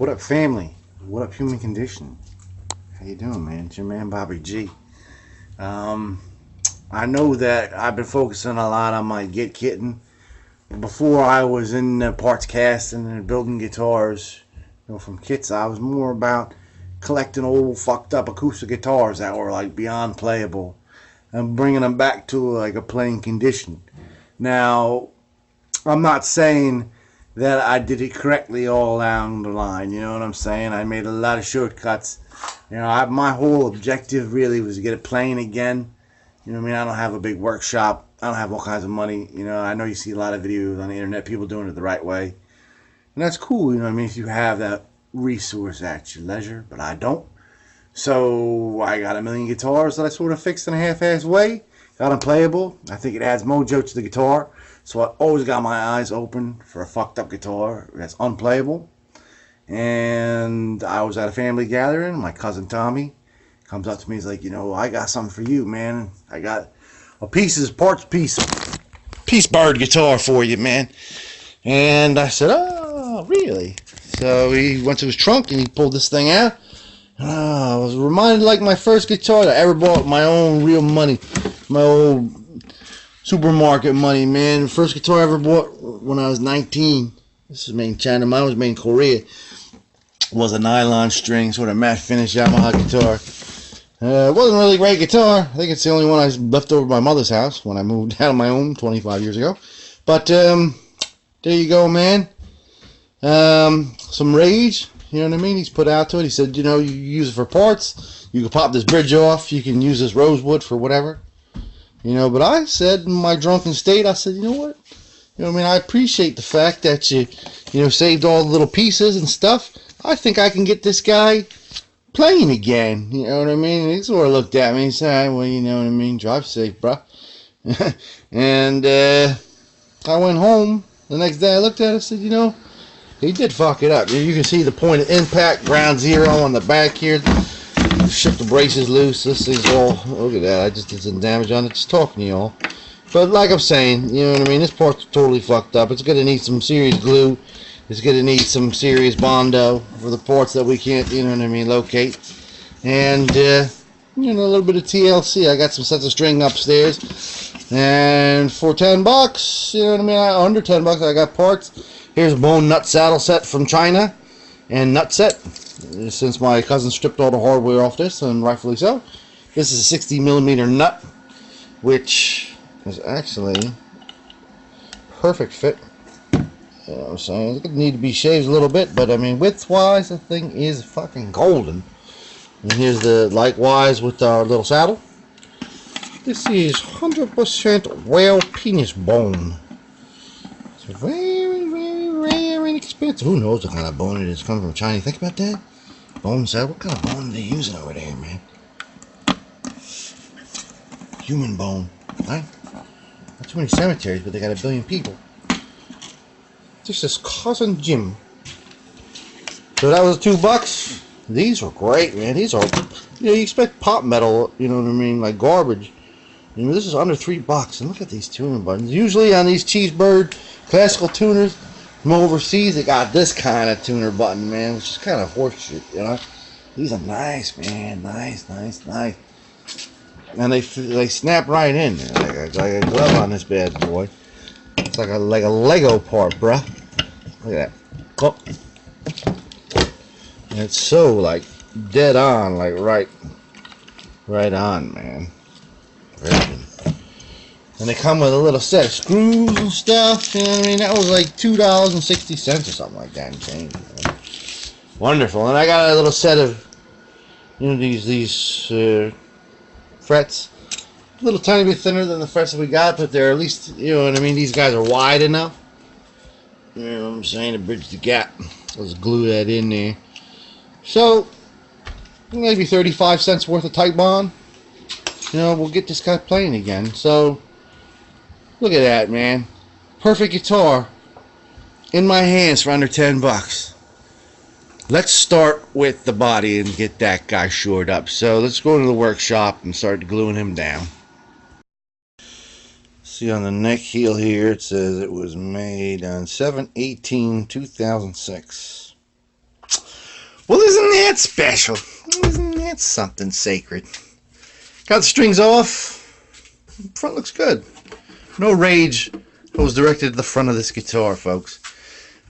What up, family? What up, human condition? How you doing, man? It's your man, Bobby G. Um, I know that I've been focusing a lot on my Guitkitting. Before I was in parts casting and building guitars, from kits, I was more about collecting old fucked up acoustic guitars that were like beyond playable and bringing them back to like a playing condition. Now, I'm not saying that I did it correctly all down the line. You know what I'm saying? I made a lot of shortcuts. My whole objective really was to get it playing again. You know what I mean? I don't have a big workshop. I don't have all kinds of money. I know you see a lot of videos on the internet, people doing it the right way. And that's cool, you know what I mean, if you have that resource at your leisure, but I don't. So I got a million guitars that I sort of fixed in a half-ass way. Got them playable. I think it adds mojo to the guitar. So I always got my eyes open for a fucked up guitar that's unplayable. And I was at a family gathering. My cousin Tommy comes up to me. He's like, I got something for you, man. I got a piece bird guitar for you, man. And I said, oh, really? So he went to his trunk and he pulled this thing out. I was reminded like my first guitar that I ever bought with my own real money. My old supermarket money, man. First guitar I ever bought when I was 19. This is made in China. Mine was made in Korea. Was a nylon string, sort of matte finish Yamaha guitar. It wasn't a really great guitar. I think it's the only one I left over at my mother's house when I moved out on my own 25 years ago. But there you go, man. Some rage, you know what I mean? He's put out to it. He said, you use it for parts. You can pop this bridge off. You can use this rosewood for whatever. But I said in my drunken state, I said, you know what? I appreciate the fact that you saved all the little pieces and stuff. I think I can get this guy playing again. You know what I mean? And he sort of looked at me and said, well, you know what I mean? Drive safe, bro. And I went home. The next day I looked at it and said, he did fuck it up. You can see the point of impact, ground zero on the back here. Shook the braces loose. This thing's all, look at that. I just did some damage on it just talking to y'all. But like I'm saying, you know what I mean? This part's totally fucked up. It's going to need some serious glue. It's going to need some serious bondo for the parts that we can't, locate. And, a little bit of TLC. I got some sets of string upstairs. And for $10, under $10, I got parts. Here's a bone nut saddle set from China. And nut set. Since my cousin stripped all the hardware off this, and rightfully so. This is a 60mm nut, which is actually perfect fit. You know what I'm saying? It's going to need to be shaved a little bit, but width-wise, the thing is fucking golden. And here's the likewise with our little saddle. This is 100% whale penis bone. It's very, very, very inexpensive. Who knows what kind of bone it is coming from China? Think about that. Bone saddle. What kind of bone are they using over there, man? Human bone, right? Not too many cemeteries, but they got a billion people. This is Cousin Jim. So that was $2. These are great, man. These are, you expect pop metal, like garbage. This is under $3. And look at these tuning buttons. Usually on these Cheesebird classical tuners from overseas, they got this kind of tuner button, man, which is kind of horseshit, These are nice, man. Nice. And they snap right in there, like a glove on this bad boy. It's like a Lego part, bruh. Look at that. Oh. And it's so like dead on, like right on, man. Very good. And they come with a little set of screws and stuff. That was like $2.60 or something like that and change. Wonderful. And I got a little set of these frets. A little tiny bit thinner than the frets that we got, but they're at least, these guys are wide enough. You know what I'm saying? To bridge the gap. Let's glue that in there. So, maybe 35 cents worth of tight bond. We'll get this guy playing again. So, look at that, man. Perfect guitar in my hands for under $10. Let's start with the body and get that guy shored up. So, let's go into the workshop and start gluing him down. See on the neck heel here, it says it was made on 7/18/2006. Well, isn't that special? Isn't that something sacred? Got the strings off. Front looks good. No rage was directed to the front of this guitar, folks.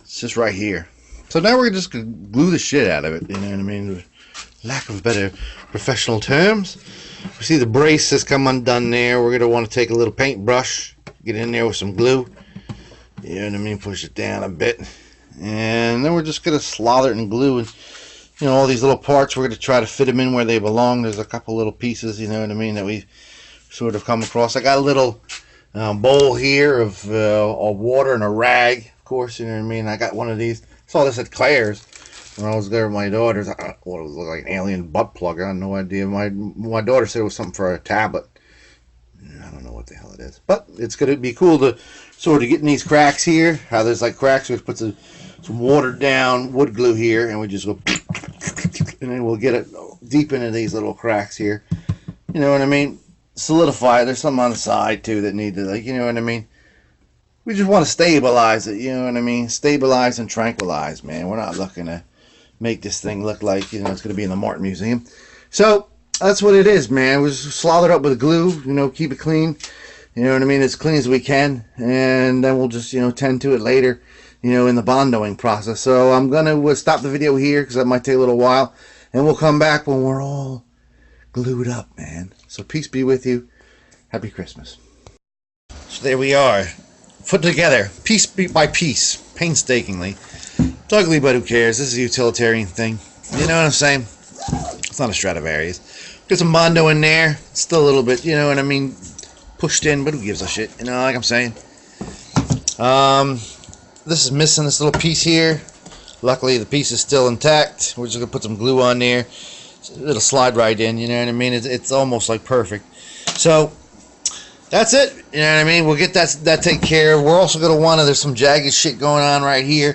It's just right here. So now we're just going to glue the shit out of it. You know what I mean? Lack of better professional terms. We see the brace has come undone there. We're going to want to take a little paintbrush, get in there with some glue. You know what I mean? Push it down a bit. And then we're just going to slather it in glue. And you know, all these little parts, we're going to try to fit them in where they belong. There's a couple little pieces, you know what I mean, that we've sort of come across. I got a little bowl here of water and a rag, of course, you know what I mean. I got one of these. I saw this at Claire's when I was there with my daughters. It was like an alien butt plug. I had no idea. My daughter said it was something for a tablet. I don't know what the hell it is. But it's going to be cool to sort of get in these cracks here. How there's like cracks, we put some watered down wood glue here, and we just go, and then we'll get it deep into these little cracks here. You know what I mean? Solidify it. There's some on the side too that need to, like, you know what I mean? We just want to stabilize it, you know what I mean? Stabilize and tranquilize, man. We're not looking to make this thing look like, you know, it's going to be in the Martin Museum. So that's what it is, man. We just slather it up with glue, you know, keep it clean. You know what I mean? As clean as we can, and then we'll just, you know, tend to it later, you know, in the bondoing process. So I'm going to stop the video here because that might take a little while, and we'll come back when we're all glued up, man. So peace be with you. Happy Christmas. So there we are, put together piece by piece, painstakingly. It's ugly, but who cares? This is a utilitarian thing. You know what I'm saying? It's not a Stradivarius. Get some bondo in there. It's still a little bit, you know what I mean, pushed in, but who gives a shit? You know, like I'm saying. This is missing this little piece here. Luckily, the piece is still intact. We're just gonna put some glue on there. It'll slide right in. You know what I mean? It's almost like perfect. So that's it. You know what I mean? We'll get that taken care of. We're also gonna want to. There's some jagged shit going on right here.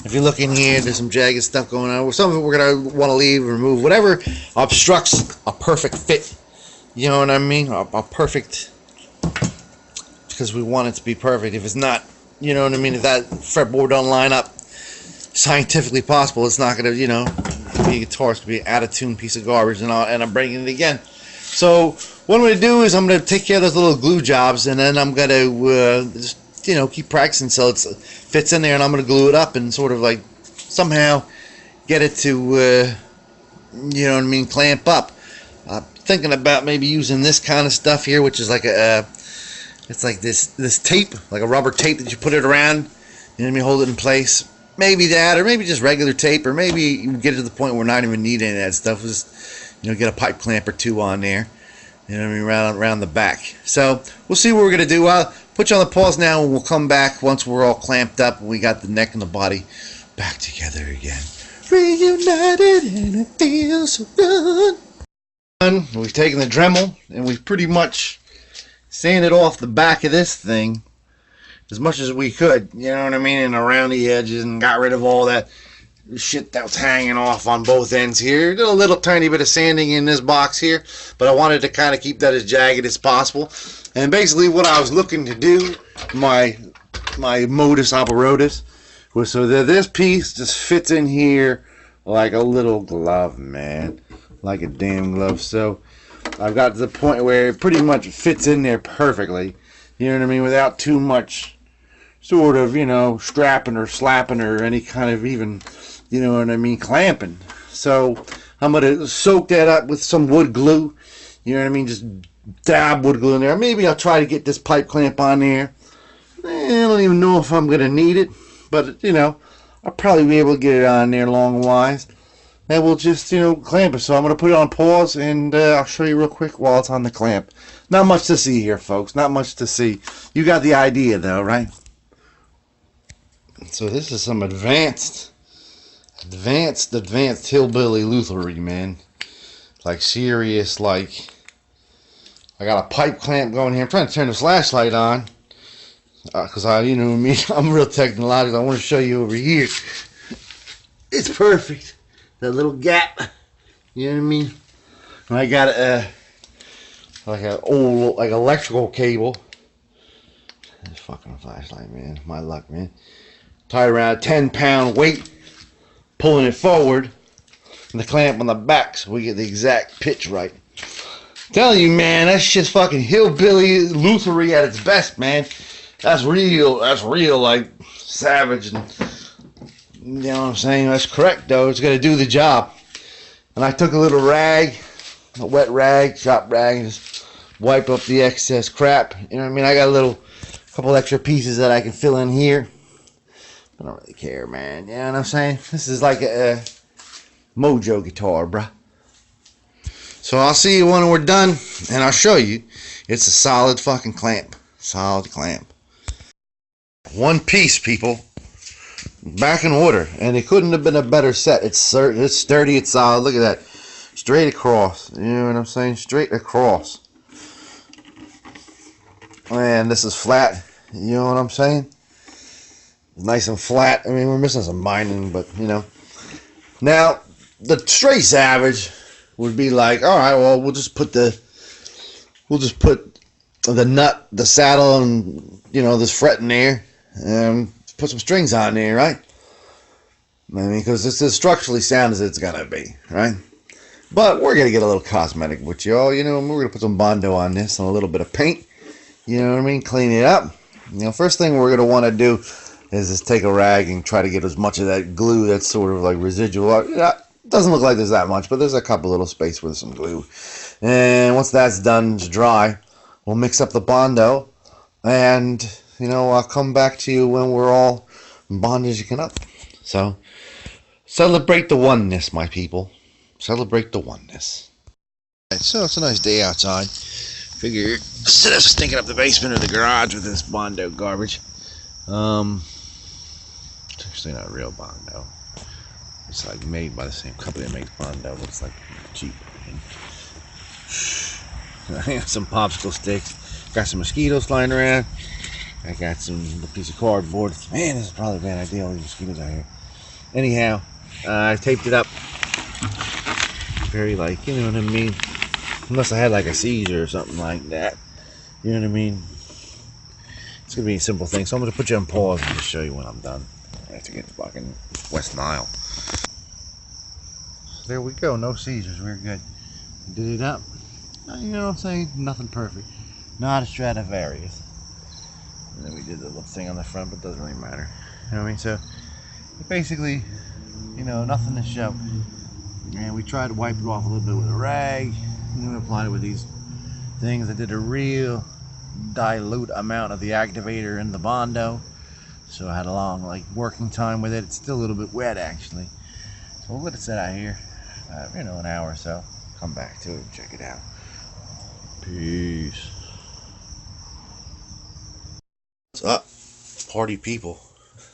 If you look in here, there's some jagged stuff going on. Some of it we're gonna want to leave, remove, whatever obstructs a perfect fit. You know what I mean? A perfect, because we want it to be perfect. If it's not, you know what I mean, if that fretboard don't line up scientifically possible, it's not gonna, you know, be a guitar. It's gonna be an out-of-tune piece of garbage, and I'm breaking it again. So what I'm gonna do is I'm gonna take care of those little glue jobs, and then I'm gonna just, you know, keep practicing so it fits in there, and I'm gonna glue it up and sort of like somehow get it to you know what I mean, clamp up. Thinking about maybe using this kind of stuff here, which is like a it's like this tape, like a rubber tape that you put it around, you know what I mean, hold it in place. Maybe that, or maybe just regular tape, or maybe you get it to the point where we're not even needing any of that stuff. Just, you know, get a pipe clamp or two on there, you know what I mean, around the back. So we'll see what we're gonna do. I'll put you on the pause now, and we'll come back once we're all clamped up and we got the neck and the body back together again. Reunited, and it feels so good. We've taken the Dremel and we've pretty much sanded off the back of this thing as much as we could, you know what I mean, and around the edges, and got rid of all that shit that was hanging off on both ends here. Did a little tiny bit of sanding in this box here, but I wanted to kind of keep that as jagged as possible. And basically what I was looking to do, my modus operandi, was so that this piece just fits in here like a little glove, man, like a damn glove. So I've got to the point where it pretty much fits in there perfectly, you know what I mean, without too much sort of, you know, strapping or slapping or any kind of even, you know what I mean, clamping. So I'm going to soak that up with some wood glue, you know what I mean, just dab wood glue in there. Maybe I'll try to get this pipe clamp on there. I don't even know if I'm going to need it, but, you know, I'll probably be able to get it on there long-wise. And we'll just, you know, clamp it. So I'm going to put it on pause, and I'll show you real quick while it's on the clamp. Not much to see here, folks. Not much to see. You got the idea, though, right? So this is some advanced hillbilly luthery, man. Like serious, like, I got a pipe clamp going here. I'm trying to turn this flashlight on, because you know me, I'm real technological. I want to show you over here. It's perfect. That little gap, you know what I mean? And I got like an old, like, electrical cable. This fucking flashlight, man. My luck, man. Tied around a 10-pound weight, pulling it forward. the clamp on the back so we get the exact pitch right. I'm telling you, man, that shit's fucking hillbilly luthery at its best, man. That's real, like, savage, and you know what I'm saying? That's correct, though. It's gonna do the job. And I took a little rag, a wet rag, shop rag, and just wipe up the excess crap. You know what I mean? I got a couple extra pieces that I can fill in here. I don't really care, man. You know what I'm saying? This is like a Mojo guitar, bruh. So I'll see you when we're done, and I'll show you. It's a solid fucking clamp. Solid clamp. One piece, people. Back in order. And it couldn't have been a better set. It's sturdy, it's solid. Look at that. Straight across. You know what I'm saying? Straight across. And this is flat. You know what I'm saying? Nice and flat. I mean, we're missing some binding, but, you know. Now, the straight savage would be like, all right, well, we'll just put the nut, the saddle, and, you know, this fret in there, and put some strings on there, right? I mean, because it's as structurally sound as it's gonna be, right? But we're gonna get a little cosmetic with y'all, you know, and we're gonna put some bondo on this and a little bit of paint, you know what I mean? Clean it up. You know, first thing we're gonna want to do is just take a rag and try to get as much of that glue that's sort of like residual. It doesn't look like there's that much, but there's a couple little space with some glue. And once that's done, it's dry, we'll mix up the bondo, and, you know, I'll come back to you when we're all bondaging up. So, celebrate the oneness, my people. Celebrate the oneness. Right, so it's a nice day outside. Figure instead of stinking up the basement or the garage with this bondo garbage. It's actually not real bondo. It's like made by the same company that makes bondo, but it's like cheap. I have some popsicle sticks. Got some mosquitoes flying around. I got a piece of cardboard. Man, this is probably a bad idea, all these mosquitoes out here. Anyhow, I taped it up. Very, like, you know what I mean? Unless I had like a seizure or something like that. You know what I mean? It's going to be a simple thing. So I'm going to put you on pause and just show you when I'm done. I have to get fucking West Nile. There we go. No seizures. We're good. Did it up. You know what I'm saying? Nothing perfect. Not a Stradivarius. And then we did the little thing on the front, but it doesn't really matter. You know what I mean? So, basically, you know, nothing to show. And we tried to wipe it off a little bit with a rag. And then we applied it with these things. I did a real dilute amount of the activator in the bondo. So I had a long, like, working time with it. It's still a little bit wet, actually. So we'll let it sit out here, you know, an hour or so. Come back to it and check it out. Peace. What's up, party people?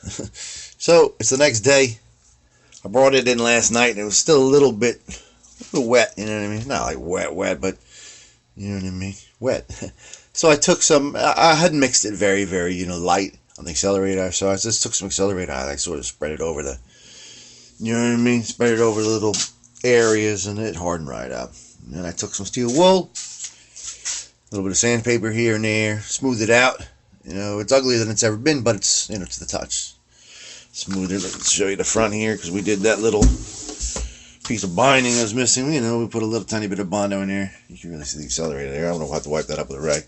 So it's the next day. I brought it in last night and it was still a little bit wet, you know what I mean? Not like wet, but you know what I mean? Wet. So I took some, I had mixed it very, very, you know, light on the accelerator. So I just took some accelerator and I sort of spread it over the, you know what I mean? Spread it over the little areas and it hardened right up. And I took some steel wool, a little bit of sandpaper here and there, smoothed it out. You know, it's uglier than it's ever been, but it's, you know, it's the touch. Smoother. Let's show you the front here, because we did that little piece of binding that was missing. You know, we put a little tiny bit of bondo in there. You can really see the accelerator there. I don't know if I have to wipe that up with a rag.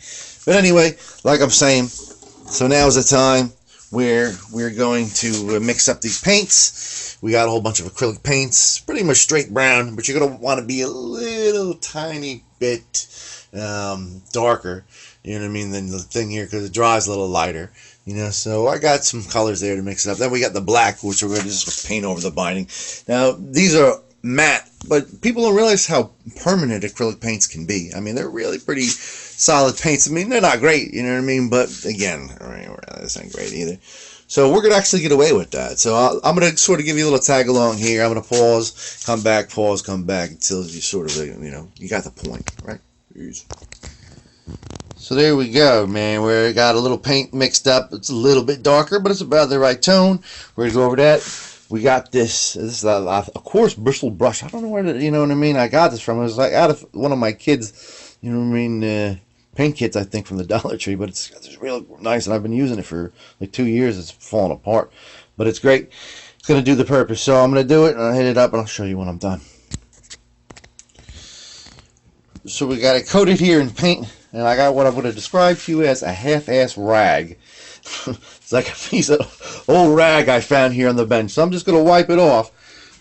But anyway, like I'm saying, so now is the time where we're going to mix up these paints. We got a whole bunch of acrylic paints, pretty much straight brown, but you're going to want to be a little tiny bit darker, you know what I mean, than the thing here, because it dries a little lighter. You know, so I got some colors there to mix it up. Then we got the black, which we're going to just paint over the binding. Now, these are matte, but people don't realize how permanent acrylic paints can be. I mean, they're really pretty solid paints. I mean, they're not great, you know what I mean? But, again, this ain't great either. So we're going to actually get away with that. So I'm going to sort of give you a little tag along here. I'm going to pause, come back, pause, come back until you sort of, you know, you got the point, right? Here's. So there we go, man. We got a little paint mixed up. It's a little bit darker, but it's about the right tone. We're gonna go over that. We got this. This is a coarse bristle brush. I don't know where, you know what I mean. I got this from. It was like out of one of my kids, you know what I mean, paint kits, I think, from the Dollar Tree. But it's real nice, and I've been using it for like 2 years. It's falling apart, but it's great. It's gonna do the purpose. So I'm gonna do it, and I'll hit it up, and I'll show you when I'm done. So we got it coated here in paint, and I got what I'm going to describe to you as a half-ass rag. It's like a piece of old rag I found here on the bench. So I'm just going to wipe it off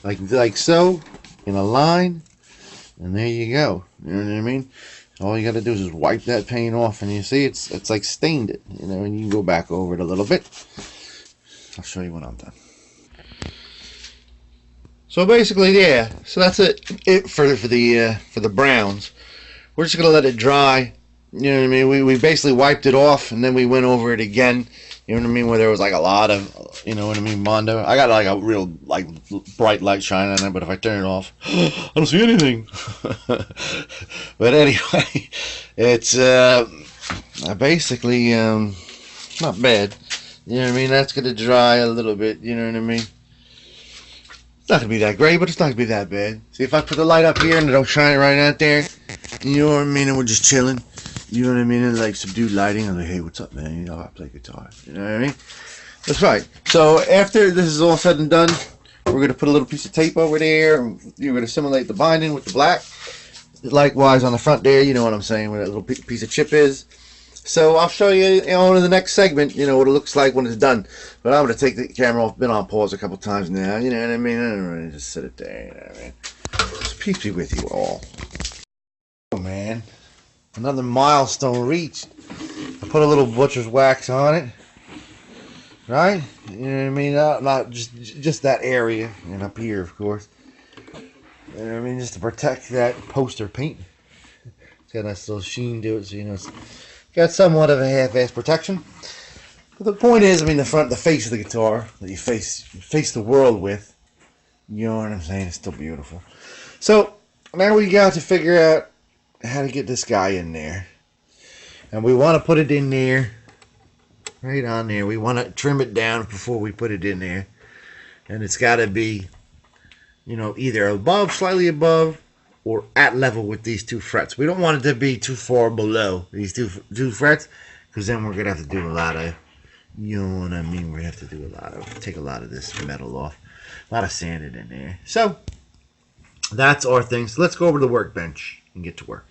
like so, in a line, and there you go. You know what I mean? All you got to do is just wipe that paint off, and you see it's like stained it, you know, and you can go back over it a little bit. I'll show you when I'm done. So basically, yeah. So that's it for the browns. We're just gonna let it dry. You know what I mean? We basically wiped it off, and then we went over it again. You know what I mean? Where there was like a lot of, you know what I mean, bondo. I got like a real like bright light shining on it, but if I turn it off, I don't see anything. But anyway, it's basically not bad. You know what I mean? That's gonna dry a little bit. You know what I mean? It's not gonna be that great, but it's not gonna be that bad. See, if I put the light up here and it don't shine right out there, you know what I mean, and we're just chilling. You know what I mean? And like subdued lighting. I'm like, hey, what's up, man? You know, I play guitar. You know what I mean? That's right. So after this is all said and done, we're gonna put a little piece of tape over there. You're gonna simulate the binding with the black. Likewise on the front there, you know what I'm saying, where that little piece of chip is. So I'll show you, in the next segment, you know, what it looks like when it's done. But I'm going to take the camera off. Been on pause a couple times now, you know what I mean? I don't really just sit it there, you know what I mean? Just peace be with you all. Oh, man. Another milestone reached. I put a little butcher's wax on it. Right? You know what I mean? Not just that area. And up here, of course. You know what I mean? Just to protect that poster paint. It's got a nice little sheen to it, so you know it's got somewhat of a half-ass protection. But the point is, I mean, the face of the guitar that you face the world with, you know what I'm saying, it's still beautiful. So now we got to figure out how to get this guy in there. And we want to put it in there, right on there. We want to trim it down before we put it in there. And it's got to be, you know, either above, slightly above, or at level with these two frets. We don't want it to be too far below these two frets, because then we're going to have to do a lot of, you know what I mean, we're going to have to do take a lot of this metal off. A lot of sanding in there. So, that's our thing. So let's go over to the workbench and get to work.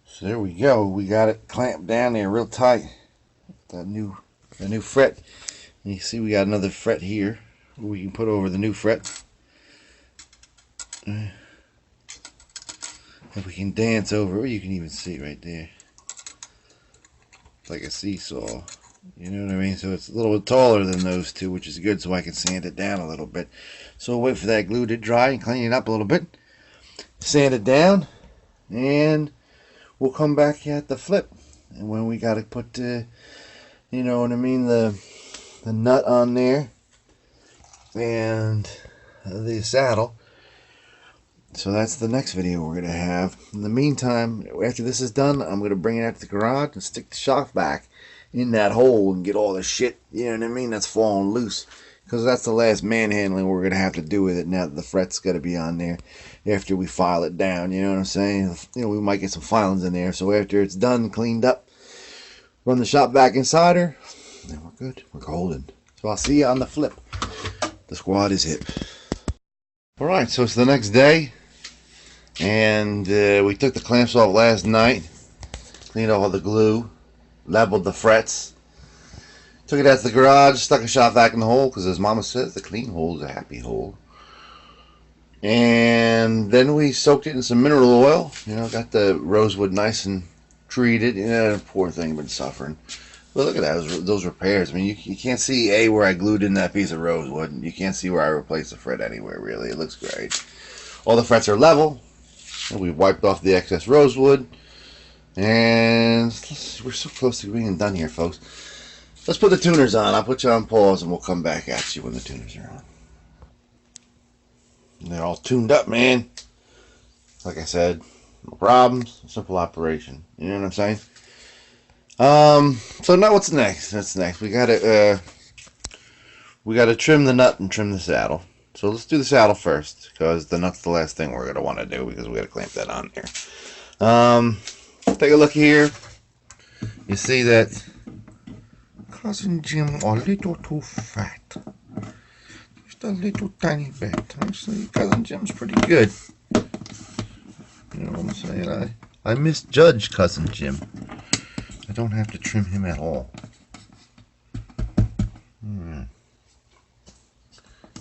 So there we go. We got it clamped down there real tight. That new fret. And you see we got another fret here we can put over the new fret. If we can dance over it, you can even see it right there. It's like a seesaw. You know what I mean? So it's a little bit taller than those two, which is good, so I can sand it down a little bit. So we'll wait for that glue to dry and clean it up a little bit. Sand it down, and we'll come back at the flip. And when we got to put, you know what I mean, the nut on there and the saddle. So that's the next video we're going to have. In the meantime, after this is done, I'm going to bring it out to the garage and stick the shock back in that hole and get all the shit, you know what I mean, that's falling loose. Because that's the last manhandling we're going to have to do with it now that the fret's got to be on there after we file it down, you know what I'm saying? You know, we might get some filings in there. So after it's done, cleaned up, run the shop back inside her, then we're good. We're golden. So I'll see you on the flip. The squad is hip. Alright, so it's the next day. And we took the clamps off last night, cleaned off all the glue, leveled the frets, took it out to the garage, stuck a shop back in the hole, because as Mama says, the clean hole is a happy hole. And then we soaked it in some mineral oil, you know, got the rosewood nice and treated. You know, poor thing been suffering. But look at that, those repairs. I mean, you can't see where I glued in that piece of rosewood, and you can't see where I replaced the fret anywhere, really. It looks great. All the frets are level. And we wiped off the excess rosewood, and we're so close to being done here, folks. Let's put the tuners on. I'll put you on pause, and we'll come back at you when the tuners are on. And they're all tuned up, man. Like I said, no problems, simple operation. You know what I'm saying? So now what's next? That's next. We gotta trim the nut and trim the saddle. So let's do the saddle first, because the nut's the last thing we're going to want to do, because we got to clamp that on there. Take a look here. You see that Cousin Jim a little too fat. Just a little tiny bit. Actually, Cousin Jim's pretty good. You know what I'm saying? I misjudged Cousin Jim. I don't have to trim him at all. I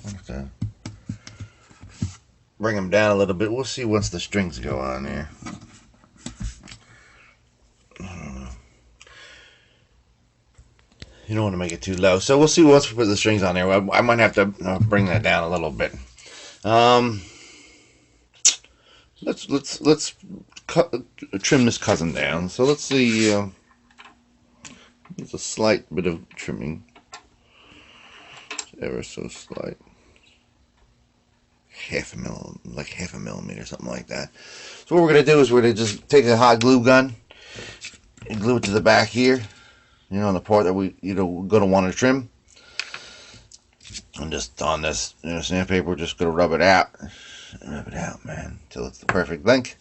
have to bring him down a little bit. We'll see once the strings go on there. You don't want to make it too low, so we'll see once we put the strings on there. I might have to bring that down a little bit. Let's trim this cousin down. So let's see. There's a slight bit of trimming, ever so slight, half a millimeter, something like that. So what we're gonna do is we're gonna just take a hot glue gun and glue it to the back here. You know, on the part that we're gonna want to trim. And just on this, sandpaper, we're just gonna rub it out, man, until it's the perfect length.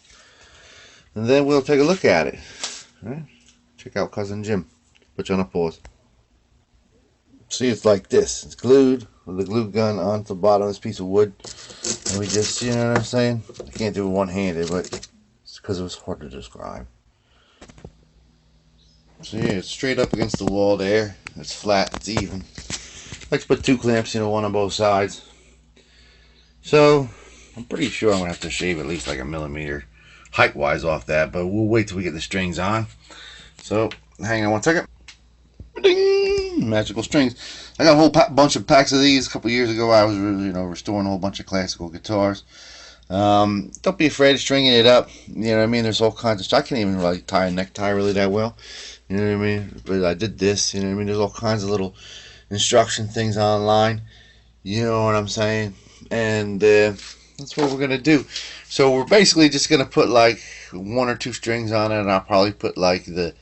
And then we'll take a look at it. All right? Check out Cousin Jim. Put you on a pause. See, it's like this. It's glued with the glue gun onto the bottom of this piece of wood. And we just, you know what I'm saying? I can't do it one-handed, but it's because it was hard to describe. So yeah, it's straight up against the wall there. It's flat, it's even. I like to put 2 clamps, one on both sides. So I'm pretty sure I'm gonna have to shave at least like a millimeter height-wise off that, but we'll wait till we get the strings on. So hang on one second. Ding! Magical strings. I got a whole bunch of packs of these a couple years ago. I was restoring a whole bunch of classical guitars. Don't be afraid of stringing it up. You know what I mean? There's all kinds of stuff. I can't even really tie a necktie really that well. You know what I mean? But I did this. You know what I mean? There's all kinds of little instruction things online. You know what I'm saying? And that's what we're gonna do. So we're basically just gonna put like 1 or 2 strings on it, and I'll probably put like the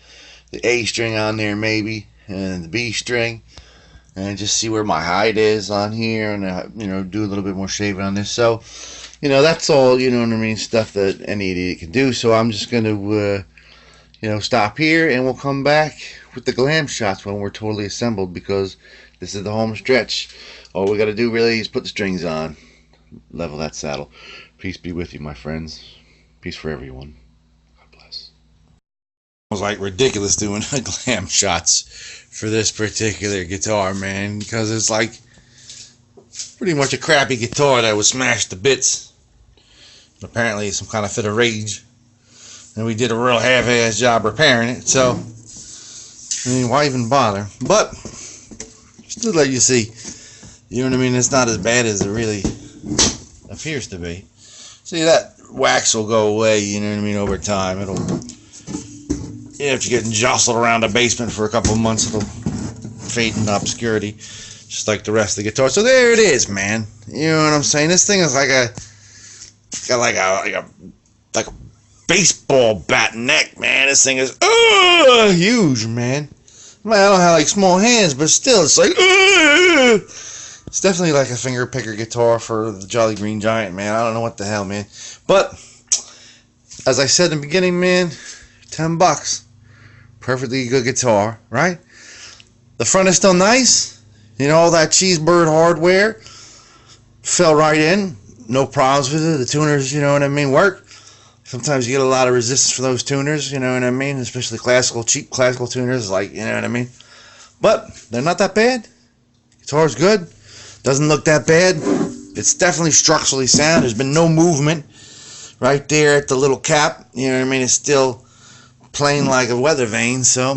A string on there maybe, and the B string, and just see where my height is on here, and do a little bit more shaving on this. So that's all, you know what I mean, stuff that any idiot can do. So I'm just gonna stop here, and we'll come back with the glam shots when we're totally assembled, because this is the home stretch. All we got to do really is put the strings on, level that saddle. Peace be with you, my friends. Peace for everyone. God bless. It was like ridiculous doing glam shots for this particular guitar, man, because it's like pretty much a crappy guitar that was smashed to bits. Apparently some kind of fit of rage, and we did a real half-ass job repairing it. So I mean, why even bother? But just to let you see, you know what I mean, it's not as bad as it really appears to be. See, that wax will go away, you know what I mean, over time. It'll, if you're getting jostled around the basement for a couple of months, it'll fade into obscurity, just like the rest of the guitar. So there it is, man. You know what I'm saying? This thing is like a baseball bat neck, man. This thing is huge, man. I don't have like small hands, but still, it's like it's definitely like a finger picker guitar for the Jolly Green Giant, man. I don't know what the hell, man. But as I said in the beginning, man, $10, perfectly good guitar, right? The front is still nice. All that cheesebird hardware fell right in. No problems with it. The tuners, you know what I mean, work. Sometimes you get a lot of resistance for those tuners, you know what I mean, especially cheap classical tuners, like, you know what I mean. But they're not that bad. Guitar's good. Doesn't look that bad. It's definitely structurally sound. There's been no movement right there at the little cap. You know what I mean? It's still plain like a weather vane. So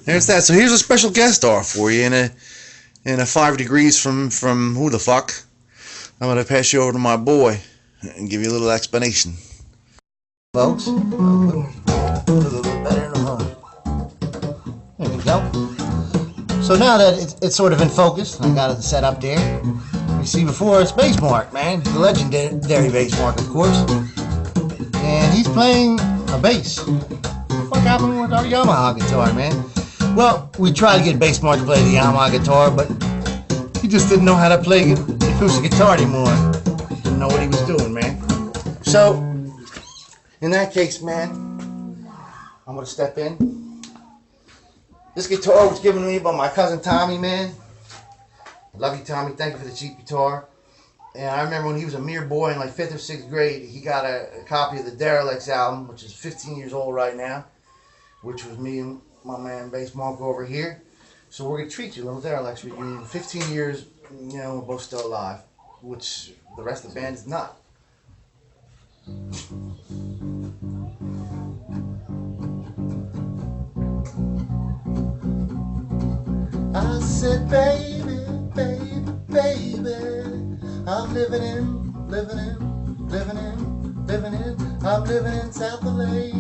there's that. So here's a special guest star for you in a 5 degrees from who the fuck. I'm gonna pass you over to my boy and give you a little explanation. Folks, a little bit better in the home. There we go. So now that it's sort of in focus, I got it set up there. You see before it's Bass Mark, man. The legendary Bass Mark, of course. And he's playing a bass. What the fuck happened with our Yamaha guitar, man? Well, we tried to get Bass Mark to play the Yamaha guitar, but he just didn't know how to play acoustic guitar anymore. Didn't know what he was doing, man. So, in that case, man, I'm going to step in. This guitar was given to me by my cousin Tommy, man. I love you, Tommy. Thank you for the cheap guitar. And I remember when he was a mere boy in like 5th or 6th grade, he got a copy of the Derelicts album, which is 15 years old right now, which was me and my man Bass Monk over here. So we're going to treat you, little Derelicts reunion. 15 years, you know, we're both still alive, which the rest of the band is not. I said, baby, baby, baby, I'm living in, I'm living in South LA.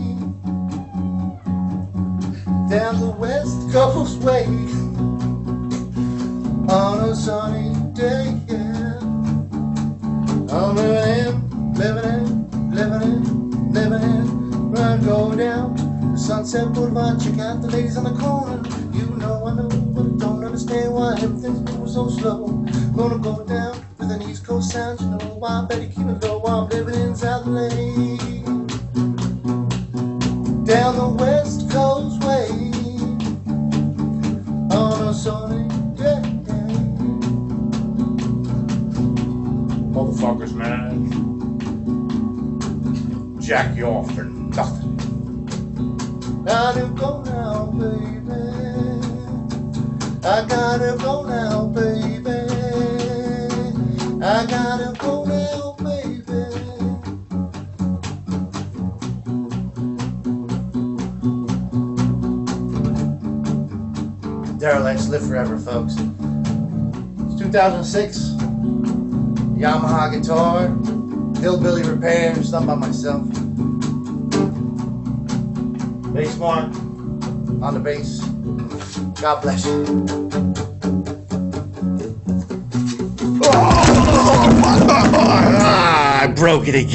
Down the West Coast way, on a sunny day, yeah. I'm living in, run, go down the Sunset Boulevard, check out the ladies on the corner. You know I know, but I don't understand why everything's moving so slow. Gonna go down with an East Coast sound, you know I better keep it low while I'm living in South LA. Down the West Coast way, on a sunny day. Motherfuckers, man, jack you off for nothing. Gotta go now, baby. I gotta go now, baby. I gotta go now, baby. Derelicts live forever, folks. It's 2006. Yamaha guitar. Hillbilly repairs, done by myself. Bass Mark on the bass. God bless you. Oh, I broke it again.